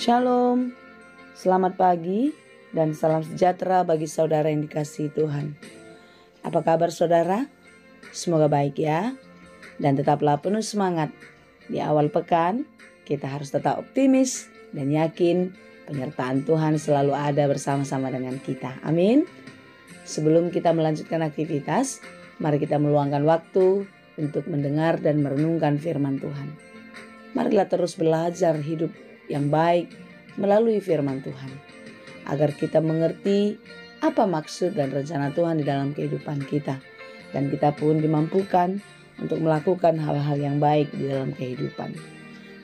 Shalom, selamat pagi dan salam sejahtera bagi saudara yang dikasihi Tuhan. Apa kabar saudara? Semoga baik ya, dan tetaplah penuh semangat. Di awal pekan, kita harus tetap optimis dan yakin penyertaan Tuhan selalu ada bersama-sama dengan kita. Amin. Sebelum kita melanjutkan aktivitas, mari kita meluangkan waktu untuk mendengar dan merenungkan firman Tuhan. Marilah terus belajar hidup yang baik melalui firman Tuhan, agar kita mengerti apa maksud dan rencana Tuhan di dalam kehidupan kita, dan kita pun dimampukan untuk melakukan hal-hal yang baik di dalam kehidupan.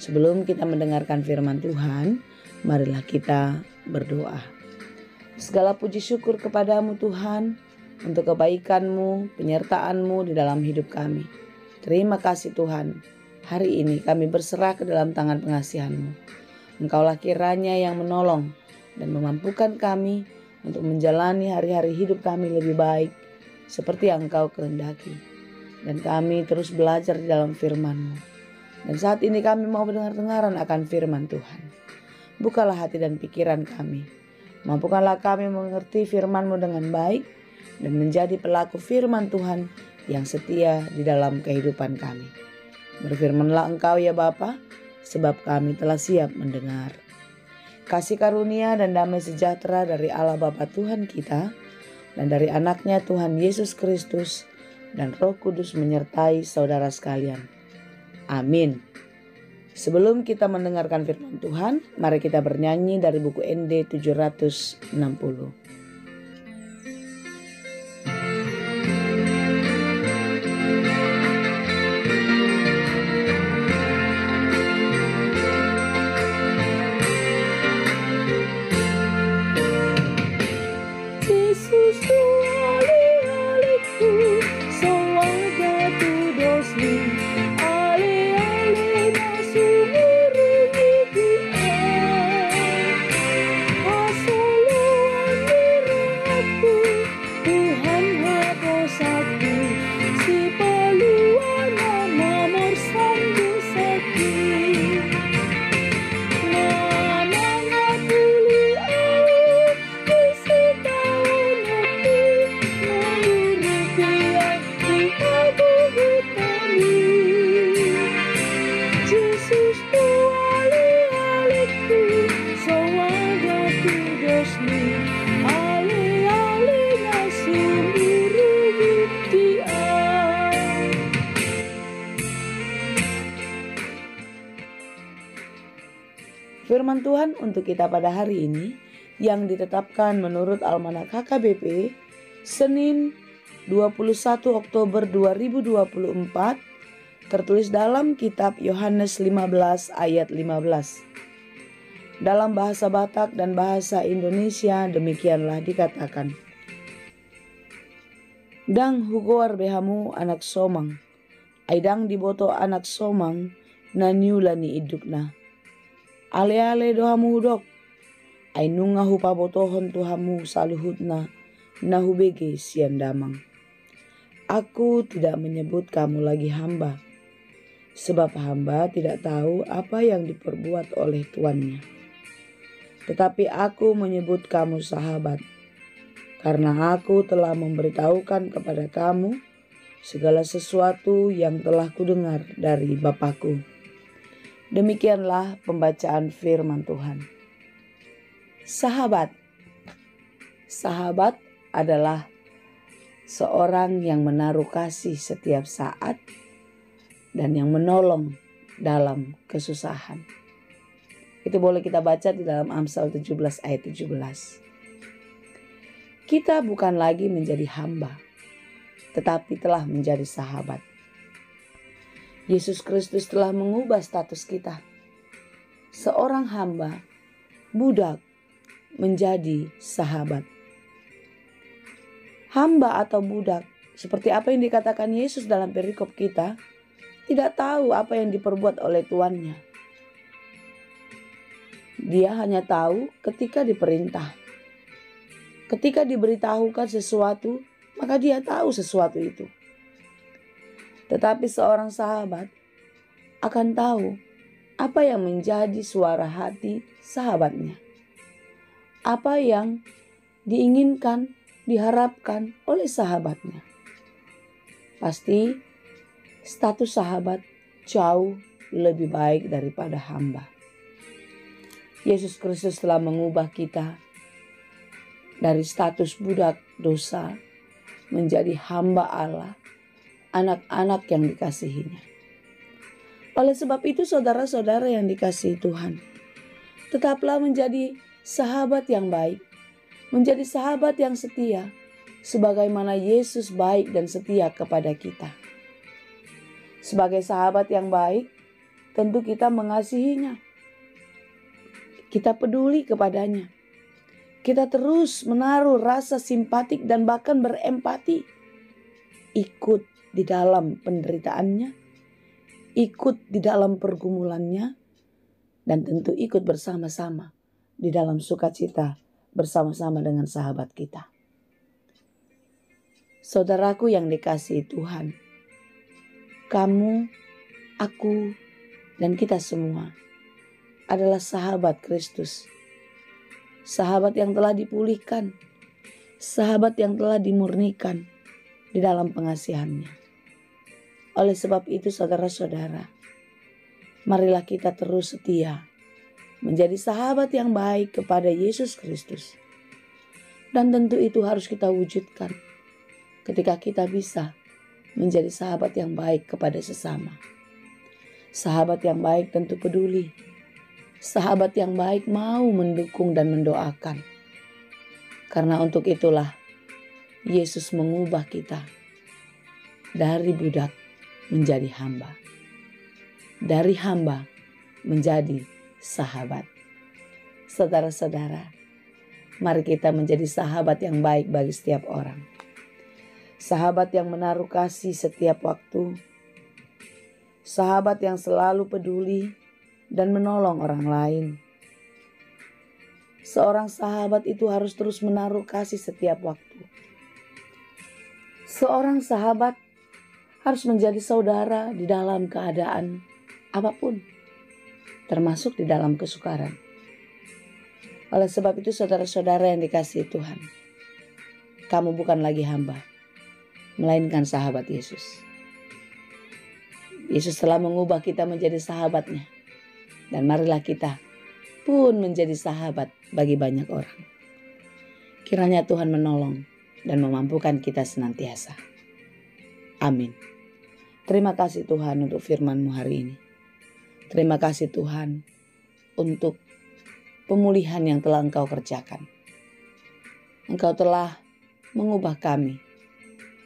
Sebelum kita mendengarkan firman Tuhan, marilah kita berdoa. Segala puji syukur kepadamu Tuhan, untuk kebaikan-Mu, penyertaan-Mu di dalam hidup kami. Terima kasih Tuhan, hari ini kami berserah ke dalam tangan pengasihan-Mu. Engkaulah kiranya yang menolong dan memampukan kami untuk menjalani hari-hari hidup kami lebih baik seperti yang Engkau kehendaki. Dan kami terus belajar di dalam firman-Mu. Dan saat ini kami mau mendengar-dengaran akan firman Tuhan. Bukalah hati dan pikiran kami. Mampukanlah kami mengerti firman-Mu dengan baik dan menjadi pelaku firman Tuhan yang setia di dalam kehidupan kami. Berfirmanlah Engkau ya Bapa, sebab kami telah siap mendengar. Kasih karunia dan damai sejahtera dari Allah Bapa Tuhan kita dan dari anaknya Tuhan Yesus Kristus dan Roh Kudus menyertai saudara sekalian. Amin. Sebelum kita mendengarkan firman Tuhan, mari kita bernyanyi dari buku ND 760. Firman Tuhan untuk kita pada hari ini yang ditetapkan menurut Almanak HKBP Senin 21 Oktober 2024 tertulis dalam kitab Yohanes 15 ayat 15. Dalam bahasa Batak dan bahasa Indonesia demikianlah dikatakan. Dang hugoar behamu anak somang, aidang diboto anak somang na nyulani idukna. Ale-ale dohamu hudok, ay nunga hupabotohon tuhamu saluhutna nahubege sian damang. Aku tidak menyebut kamu lagi hamba, sebab hamba tidak tahu apa yang diperbuat oleh tuannya. Tetapi aku menyebut kamu sahabat, karena aku telah memberitahukan kepada kamu segala sesuatu yang telah kudengar dari Bapakku. Demikianlah pembacaan firman Tuhan. Sahabat adalah seorang yang menaruh kasih setiap saat dan yang menolong dalam kesusahan. Itu boleh kita baca di dalam Amsal 17 ayat 17. Kita bukan lagi menjadi hamba, tetapi telah menjadi sahabat. Yesus Kristus telah mengubah status kita. Seorang hamba, budak, menjadi sahabat. Hamba atau budak, seperti apa yang dikatakan Yesus dalam perikop kita, tidak tahu apa yang diperbuat oleh tuannya. Dia hanya tahu ketika diperintah. Ketika diberitahukan sesuatu, maka dia tahu sesuatu itu. Tetapi seorang sahabat akan tahu apa yang menjadi suara hati sahabatnya, apa yang diinginkan, diharapkan oleh sahabatnya. Pasti status sahabat jauh lebih baik daripada hamba. Yesus Kristus telah mengubah kita dari status budak dosa menjadi hamba Allah, anak-anak yang dikasihinya. Oleh sebab itu saudara-saudara yang dikasihi Tuhan, tetaplah menjadi sahabat yang baik, menjadi sahabat yang setia, sebagaimana Yesus baik dan setia kepada kita. Sebagai sahabat yang baik, tentu kita mengasihinya. Kita peduli kepadanya. Kita terus menaruh rasa simpatik dan bahkan berempati. Ikut di dalam penderitaannya, ikut di dalam pergumulannya, dan tentu ikut bersama-sama di dalam sukacita bersama-sama dengan sahabat kita. Saudaraku yang dikasihi Tuhan, kamu, aku, dan kita semua adalah sahabat Kristus. Sahabat yang telah dipulihkan, sahabat yang telah dimurnikan di dalam pengasihannya. Oleh sebab itu saudara-saudara, marilah kita terus setia menjadi sahabat yang baik kepada Yesus Kristus. Dan tentu itu harus kita wujudkan ketika kita bisa menjadi sahabat yang baik kepada sesama. Sahabat yang baik tentu peduli. Sahabat yang baik mau mendukung dan mendoakan. Karena untuk itulah Yesus mengubah kita dari budak menjadi hamba. Dari hamba menjadi sahabat. Saudara-saudara, mari kita menjadi sahabat yang baik bagi setiap orang. Sahabat yang menaruh kasih setiap waktu. Sahabat yang selalu peduli dan menolong orang lain. Seorang sahabat itu harus terus menaruh kasih setiap waktu. Seorang sahabat harus menjadi saudara di dalam keadaan apapun, termasuk di dalam kesukaran. Oleh sebab itu saudara-saudara yang dikasihi Tuhan, kamu bukan lagi hamba, melainkan sahabat Yesus. Yesus telah mengubah kita menjadi sahabatnya. Dan marilah kita pun menjadi sahabat bagi banyak orang. Kiranya Tuhan menolong dan memampukan kita senantiasa. Amin. Terima kasih Tuhan untuk firman-Mu hari ini. Terima kasih Tuhan untuk pemulihan yang telah Engkau kerjakan. Engkau telah mengubah kami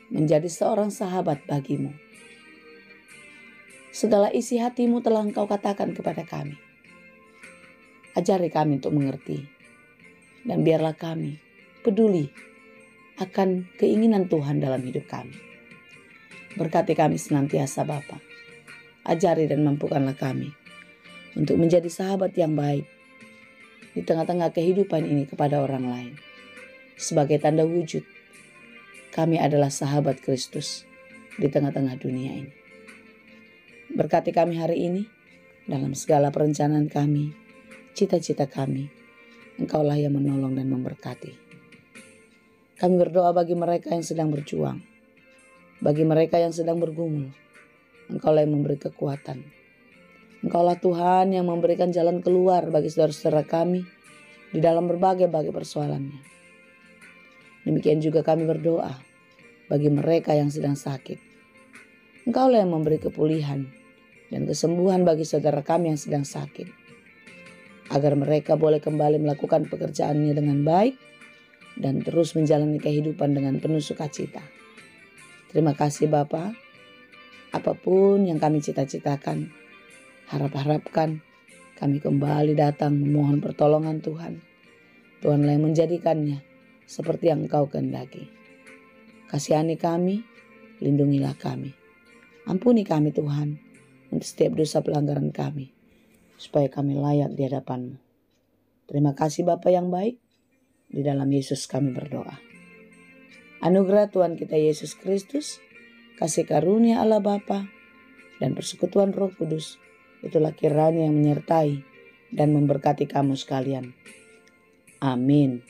menjadi seorang sahabat bagi-Mu. Segala isi hati-Mu telah Engkau katakan kepada kami. Ajari kami untuk mengerti. Dan biarlah kami peduli akan keinginan Tuhan dalam hidup kami. Berkati kami senantiasa Bapa. Ajari dan mampukanlah kami untuk menjadi sahabat yang baik di tengah-tengah kehidupan ini kepada orang lain. Sebagai tanda wujud, kami adalah sahabat Kristus di tengah-tengah dunia ini. Berkati kami hari ini dalam segala perencanaan kami, cita-cita kami. Engkaulah yang menolong dan memberkati. Kami berdoa bagi mereka yang sedang berjuang, bagi mereka yang sedang bergumul. Engkaulah yang memberi kekuatan. Engkaulah Tuhan yang memberikan jalan keluar bagi saudara-saudara kami di dalam berbagai persoalannya. Demikian juga kami berdoa bagi mereka yang sedang sakit. Engkaulah yang memberi kepulihan dan kesembuhan bagi saudara kami yang sedang sakit, agar mereka boleh kembali melakukan pekerjaannya dengan baik dan terus menjalani kehidupan dengan penuh sukacita. Terima kasih Bapa. Apapun yang kami cita-citakan, harapkan, kami kembali datang memohon pertolongan Tuhan. Tuhanlah yang menjadikannya seperti yang Engkau kehendaki. Kasihani kami, lindungilah kami. Ampuni kami Tuhan untuk setiap dosa pelanggaran kami, supaya kami layak di hadapan-Mu. Terima kasih Bapa yang baik, di dalam Yesus kami berdoa. Anugerah Tuhan kita Yesus Kristus, kasih karunia Allah Bapa, dan persekutuan Roh Kudus itulah kiranya yang menyertai dan memberkati kamu sekalian. Amin.